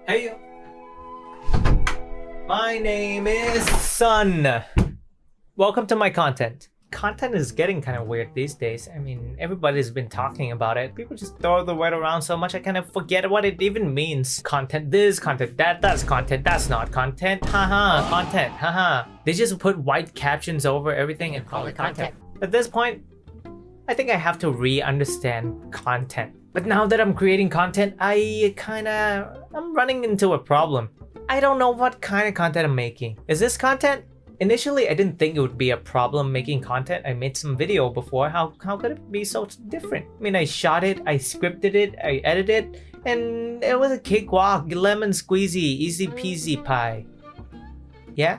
Hey, my name is Sun. Welcome to my content. Content is getting kind of weird these days. I mean, everybody's been talking about it. People just throw the word around so much I kind of forget what it even means. Content this, content that, that's content, that's not content. Haha, content, haha. They just put white captions over everything and call it content. At this point, I think I have to re-understand content. But now that I'm creating content, I'm running into a problem. I don't know what kind of content I'm making. Is this content? Initially, I didn't think it would be a problem making content. I made some video before. How could it be so different? I mean, I shot it, I scripted it, I edited it, and it was a cakewalk, lemon squeezy, easy peasy pie. Yeah?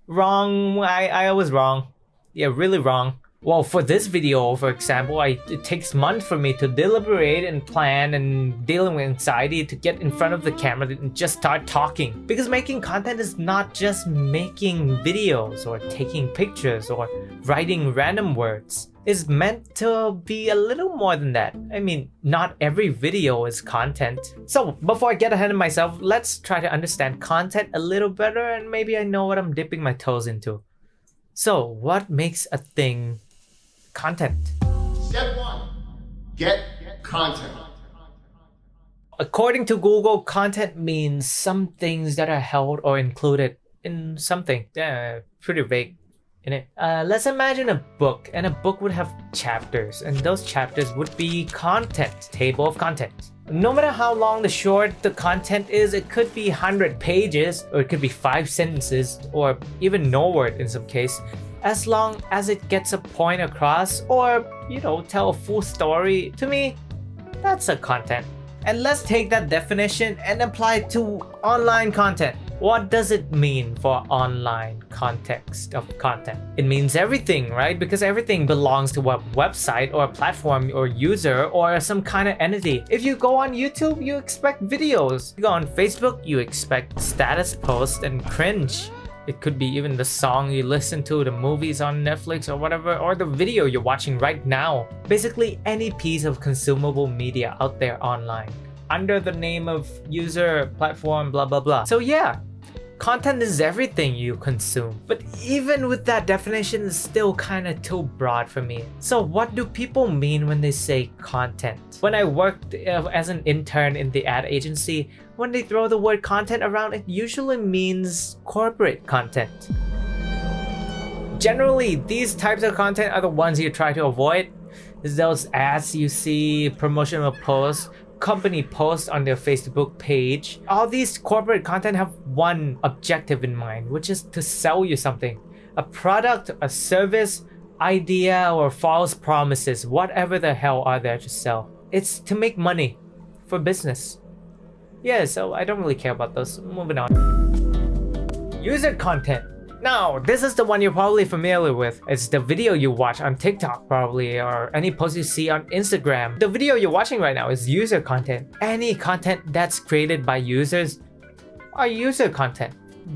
Wrong. I was wrong. Yeah, really wrong. Well, for this video, for example, it takes months for me to deliberate and plan and dealing with anxiety to get in front of the camera and just start talking. Because making content is not just making videos or taking pictures or writing random words. It's meant to be a little more than that. I mean, not every video is content. So before I get ahead of myself, let's try to understand content a little better and maybe I know what I'm dipping my toes into. So what makes a thing content? Step 1. Get content. According to Google, content means some things that are held or included in something. Pretty vague, isn't it? Let's imagine a book, and a book would have chapters, and those chapters would be content, table of contents. No matter how long the content is, it could be 100 pages, or it could be 5 sentences, or even no word in some case. As long as it gets a point across or, tell a full story, to me, that's a content. And let's take that definition and apply it to online content. What does it mean for online context of content? It means everything, right? Because everything belongs to a website or a platform or user or some kind of entity. If you go on YouTube, you expect videos. You go on Facebook, you expect status posts and cringe. It could be even the song you listen to, the movies on Netflix or whatever, or the video you're watching right now. Basically any piece of consumable media out there online under the name of user, platform, blah, blah, blah. So yeah, content is everything you consume. But even with that definition, it's still kind of too broad for me. So what do people mean when they say content? When I worked as an intern in the ad agency, when they throw the word content around, it usually means corporate content. Generally, these types of content are the ones you try to avoid. Those ads you see, promotional posts, company posts on their Facebook page. All these corporate content have one objective in mind, which is to sell you something. A product, a service, idea, or false promises, whatever the hell are there to sell. It's to make money for business. Yeah, so I don't really care about those. Moving on. User content. Now, this is the one you're probably familiar with. It's the video you watch on TikTok probably, or any post you see on Instagram. The video you're watching right now is user content. Any content that's created by users are user content.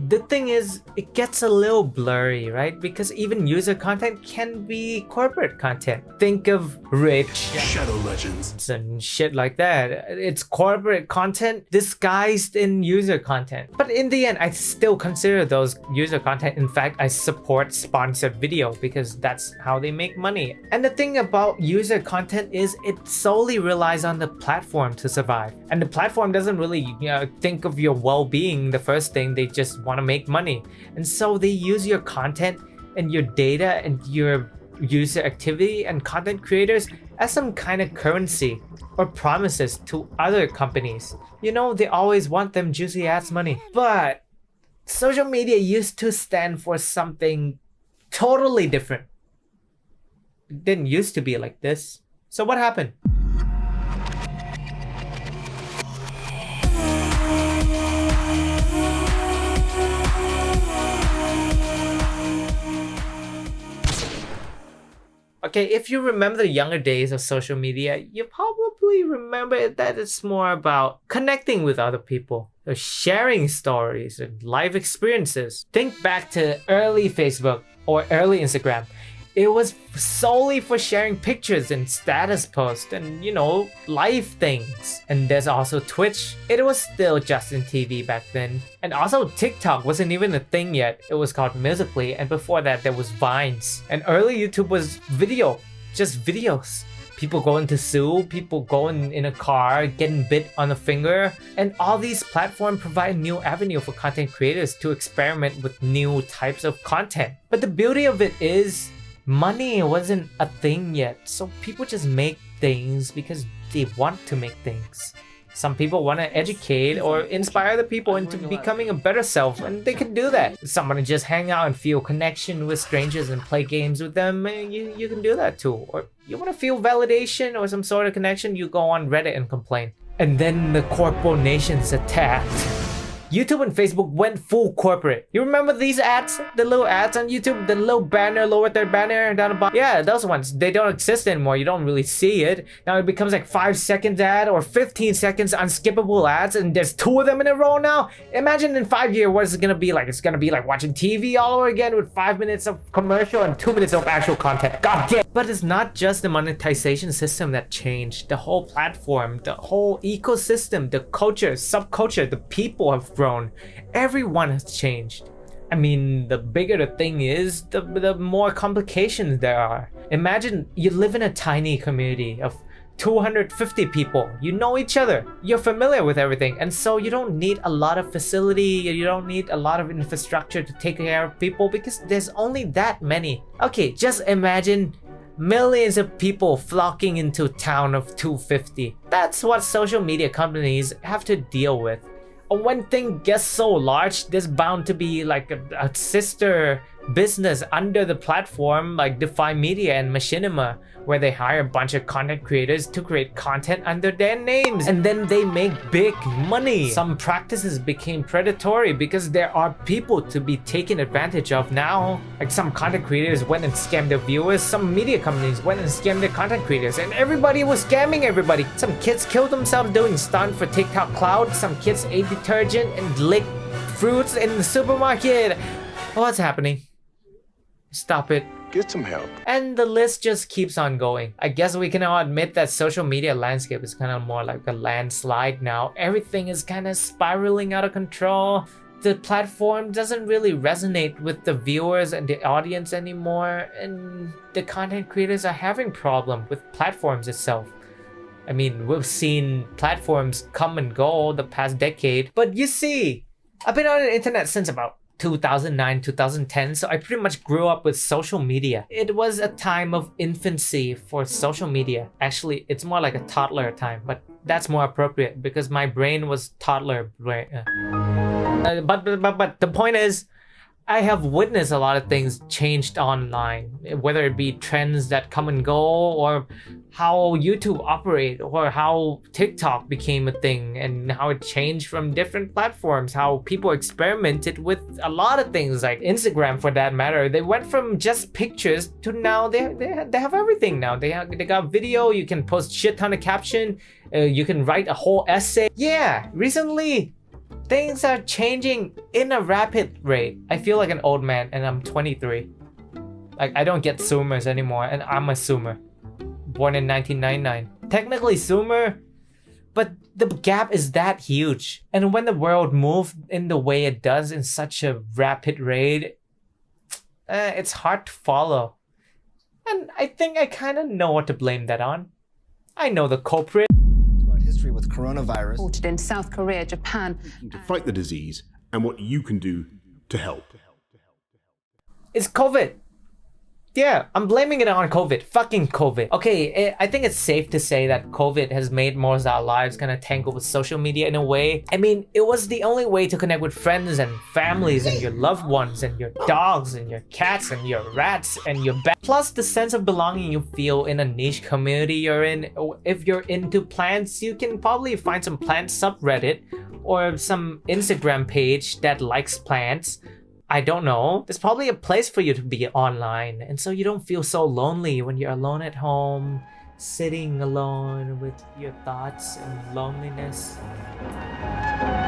The thing is, it gets a little blurry, right? Because even user content can be corporate content. Think of Rich Shadow Legends and shit like that. It's corporate content disguised in user content. But in the end, I still consider those user content. In fact, I support sponsored video because that's how they make money. And the thing about user content is it solely relies on the platform to survive. And the platform doesn't really think of your well-being. The first thing, they just want to make money, and so they use your content and your data and your user activity and content creators as some kind of currency or promises to other companies. They always want them juicy ass money. But social media used to stand for something totally different. It didn't used to be like this. So what happened? Okay, if you remember the younger days of social media, you probably remember that it's more about connecting with other people, or sharing stories and life experiences. Think back to early Facebook or early Instagram. It was solely for sharing pictures and status posts and, you know, live things. And there's also Twitch. It was still Justin TV back then. And also TikTok wasn't even a thing yet. It was called Musical.ly, and before that there was Vines. And early YouTube was video, just videos. People going to zoo, people going in a car, getting bit on the finger. And all these platforms provide a new avenue for content creators to experiment with new types of content. But the beauty of it is, money wasn't a thing yet. So people just make things because they want to make things. Some people want to educate or inspire the people into becoming a better self, and they can do that. Some want to just hang out and feel connection with strangers and play games with them, you can do that too. Or you want to feel validation or some sort of connection, you go on Reddit and complain. And then the corporations attacked. YouTube and Facebook went full corporate. You remember these ads? The little ads on YouTube? The little banner, lower third banner down the bottom? Yeah, those ones. They don't exist anymore. You don't really see it. Now it becomes like 5-second ad or 15 seconds unskippable ads, and there's 2 of them in a row now. Imagine in 5 years what is it gonna be like? It's gonna be like watching TV all over again with 5 minutes of commercial and 2 minutes of actual content. God damn! But it's not just the monetization system that changed. The whole platform, the whole ecosystem, the culture, subculture, the people have grown. Everyone has changed. I mean, the bigger the thing is, the more complications there are. Imagine you live in a tiny community of 250 people. You know each other. You're familiar with everything. And so you don't need a lot of facility. You don't need a lot of infrastructure to take care of people because there's only that many. Okay, just imagine millions of people flocking into a town of 250. That's what social media companies have to deal with. When things get so large, there's bound to be like a sister business under the platform like Defy Media and Machinima, where they hire a bunch of content creators to create content under their names, and then they make big money. Some practices became predatory because there are people to be taken advantage of now. Like some content creators went and scammed their viewers, some media companies went and scammed their content creators, and everybody was scamming everybody. Some kids killed themselves doing stunt for TikTok Cloud, some kids ate detergent and licked fruits in the supermarket. What's happening? Stop it. Get some help. And the list just keeps on going. I guess we can all admit that social media landscape is kind of more like a landslide now. Everything is kind of spiraling out of control. The platform doesn't really resonate with the viewers and the audience anymore, and the content creators are having problems with platforms itself. I mean, we've seen platforms come and go the past decade, but you see, I've been on the internet since about 2009, 2010, so I pretty much grew up with social media. It was a time of infancy for social media. Actually, it's more like a toddler time, but that's more appropriate because my brain was toddler brain. But the point is, I have witnessed a lot of things changed online, whether it be trends that come and go, or how YouTube operate, or how TikTok became a thing, and how it changed from different platforms, how people experimented with a lot of things, like Instagram for that matter. They went from just pictures to now they have everything now. They got video, you can post shit ton of caption, you can write a whole essay. Yeah, recently, things are changing in a rapid rate. I feel like an old man and I'm 23. Like, I don't get Zoomers anymore, and I'm a Zoomer. Born in 1999. Technically Zoomer, but the gap is that huge. And when the world moved in the way it does in such a rapid rate, it's hard to follow. And I think I kind of know what to blame that on. I know the culprit. History with coronavirus. Reported in South Korea, Japan. To fight the disease and what you can do to help. It's COVID. Yeah, I'm blaming it on COVID. Fucking COVID. Okay, I think it's safe to say that COVID has made most of our lives kind of tangled with social media in a way. I mean, it was the only way to connect with friends and families and your loved ones and your dogs and your cats and your rats and your plus the sense of belonging you feel in a niche community you're in. If you're into plants, you can probably find some plant subreddit or some Instagram page that likes plants. I don't know. There's probably a place for you to be online, and so you don't feel so lonely when you're alone at home, sitting alone with your thoughts and loneliness.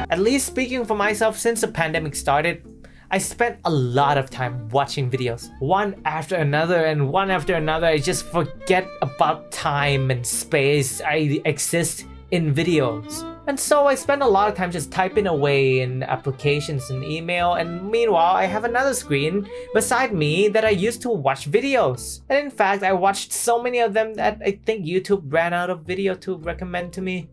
At least speaking for myself, since the pandemic started, I spent a lot of time watching videos, one after another and one after another. I just forget about time and space. I exist in videos. And so I spend a lot of time just typing away in applications and email, and meanwhile I have another screen beside me that I used to watch videos. And in fact, I watched so many of them that I think YouTube ran out of video to recommend to me.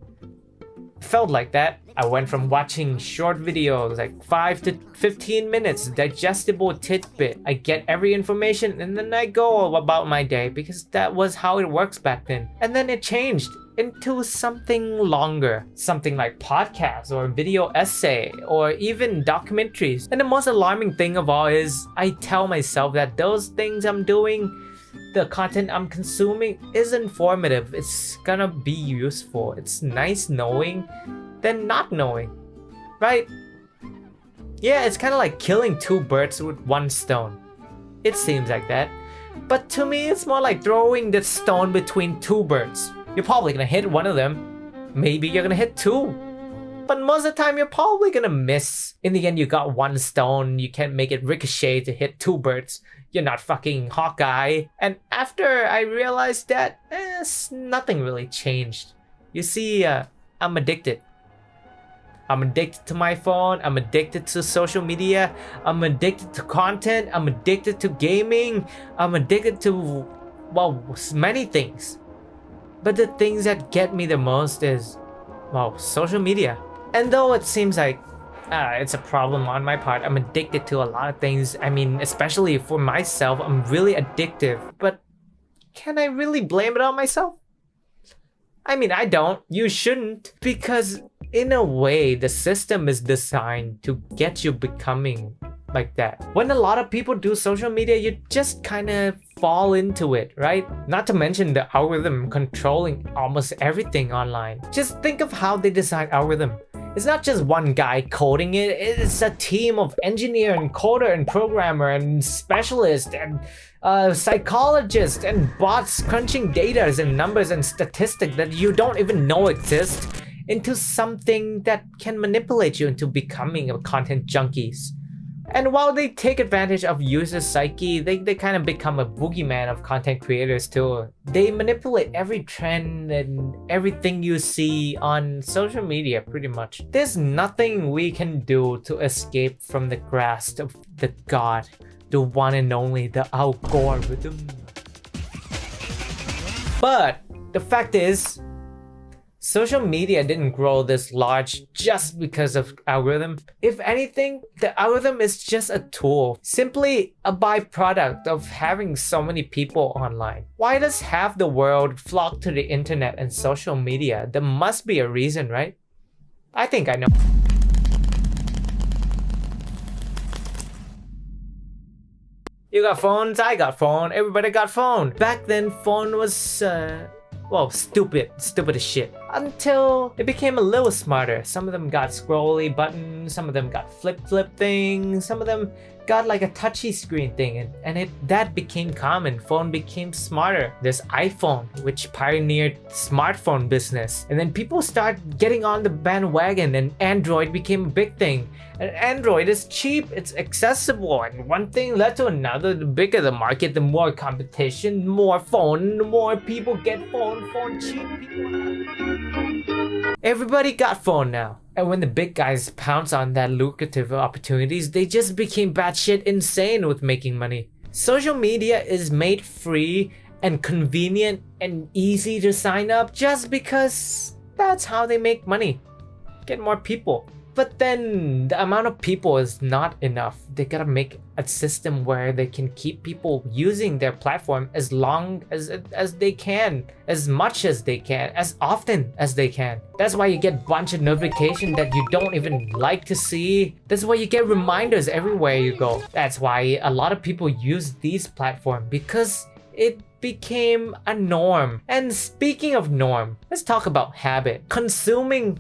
Felt like that. I went from watching short videos like 5 to 15 minutes, digestible tidbit. I get every information and then I go about my day because that was how it works back then. And then it changed into something longer, something like podcasts or video essay or even documentaries. And the most alarming thing of all is I tell myself that those things I'm doing, the content I'm consuming, is informative. It's gonna be useful. It's nice knowing than not knowing, right? Yeah, it's kind of like killing two birds with one stone. It seems like that. But to me, it's more like throwing the stone between two birds. You're probably gonna hit one of them. Maybe you're gonna hit two. But most of the time, you're probably gonna miss. In the end, you got one stone. You can't make it ricochet to hit two birds. You're not fucking Hawkeye. And after I realized that, nothing really changed. You see, I'm addicted. I'm addicted to my phone. I'm addicted to social media. I'm addicted to content. I'm addicted to gaming. I'm addicted to, well, many things. But the things that get me the most is, well, social media. And though it seems like it's a problem on my part, I'm addicted to a lot of things. I mean, especially for myself, I'm really addictive. But can I really blame it on myself? I mean, I don't. You shouldn't. Because in a way, the system is designed to get you becoming like that. When a lot of people do social media, you just kind of fall into it, right? Not to mention the algorithm controlling almost everything online. Just think of how they design algorithm. It's not just one guy coding it, it's a team of engineer and coder and programmer and specialist and psychologist and bots crunching data and numbers and statistics that you don't even know exist into something that can manipulate you into becoming a content junkies. And while they take advantage of user psyche, they kind of become a boogeyman of content creators too. They manipulate every trend and everything you see on social media pretty much. There's nothing we can do to escape from the grasp of the god, the one and only, the algorithm. But the fact is, social media didn't grow this large just because of algorithm. If anything, the algorithm is just a tool, simply a byproduct of having so many people online. Why does half the world flock to the internet and social media? There must be a reason, right? I think I know. You got phones, I got phone, everybody got phone. Back then, phone was well, stupid as shit. Until it became a little smarter. Some of them got scrolly buttons, some of them got flip things, some of them got like a touchy screen thing, and that became common. Phone became smarter. There's iPhone, which pioneered smartphone business. And then people start getting on the bandwagon and Android became a big thing. And Android is cheap, it's accessible, and one thing led to another. The bigger the market, the more competition, more phone, the more people get phone cheap. Everybody got phone now. And when the big guys pounce on that lucrative opportunities, they just became batshit insane with making money. Social media is made free and convenient and easy to sign up just because that's how they make money. Get more people. But then the amount of people is not enough. They gotta make a system where they can keep people using their platform as long as they can, as much as they can, as often as they can. That's why you get a bunch of notifications that you don't even like to see. That's why you get reminders everywhere you go. That's why a lot of people use these platforms, because it became a norm. And speaking of norm, let's talk about habit. Consuming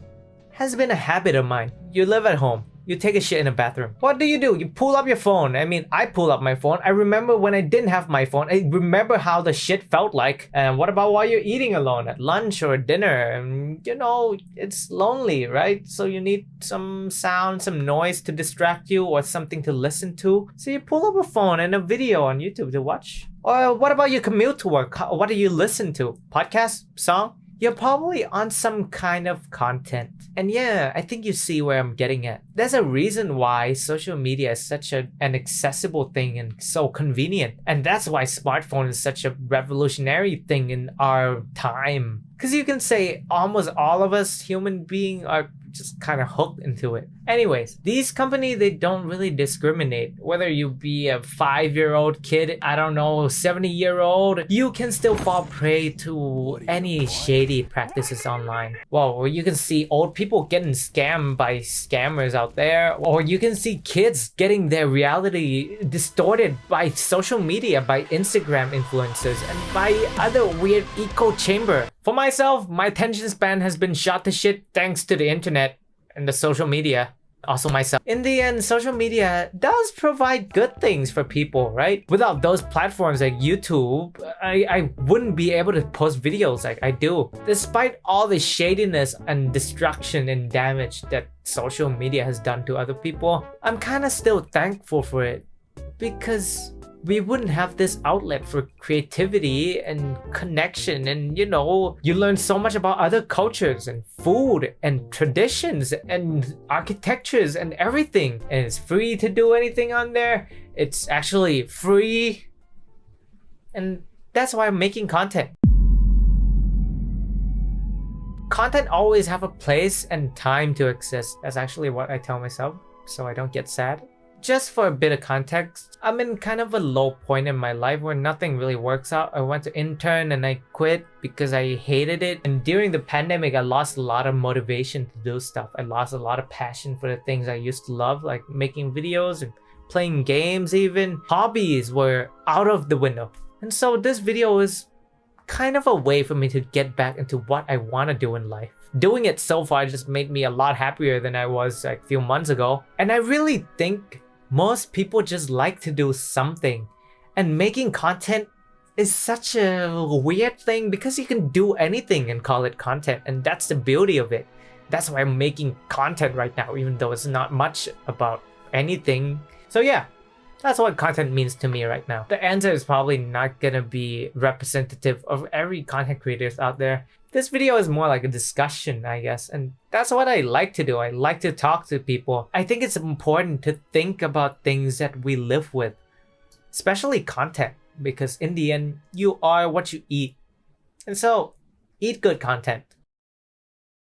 has been a habit of mine. You live at home. You take a shit in a bathroom. What do? You pull up your phone. I mean, I pull up my phone. I remember when I didn't have my phone. I remember how the shit felt like. And what about while you're eating alone at lunch or dinner? And, you know, it's lonely, right? So you need some sound, some noise to distract you or something to listen to. So you pull up a phone and a video on YouTube to watch. Or what about your commute to work? What do you listen to? Podcast? Song? You're probably on some kind of content. And yeah, I think you see where I'm getting at. There's a reason why social media is such an accessible thing and so convenient. And that's why smartphone is such a revolutionary thing in our time. Because you can say almost all of us human beings are just kind of hooked into it. Anyways, these companies, they don't really discriminate. Whether you be a 5-year-old kid, I don't know, 70-year-old, you can still fall prey to any shady practices online. Well, you can see old people getting scammed by scammers out there, or you can see kids getting their reality distorted by social media, by Instagram influencers, and by other weird echo chamber. For myself, my attention span has been shot to shit thanks to the internet and the social media. Also myself. In the end, social media does provide good things for people, right? Without those platforms like YouTube, I wouldn't be able to post videos like I do. Despite all the shadiness and destruction and damage that social media has done to other people, I'm kind of still thankful for it because we wouldn't have this outlet for creativity and connection, and you know, you learn so much about other cultures and food and traditions and architectures and everything, and it's free to do anything on there. It's actually free, and that's why I'm making content. Content always have a place and time to exist. That's actually what I tell myself, so I don't get sad. Just for a bit of context, I'm in kind of a low point in my life where nothing really works out. I went to intern and I quit because I hated it. And during the pandemic, I lost a lot of motivation to do stuff. I lost a lot of passion for the things I used to love, like making videos and playing games even. Hobbies were out of the window. And so this video is kind of a way for me to get back into what I want to do in life. Doing it so far just made me a lot happier than I was like a few months ago. And I really think most people just like to do something, and making content is such a weird thing because you can do anything and call it content, and that's the beauty of it. That's why I'm making content right now, even though it's not much about anything. So yeah, that's what content means to me right now. The answer is probably not gonna be representative of every content creators out there. This video is more like a discussion, I guess, and that's what I like to do. I like to talk to people. I think it's important to think about things that we live with, especially content, because in the end, you are what you eat. And so, eat good content.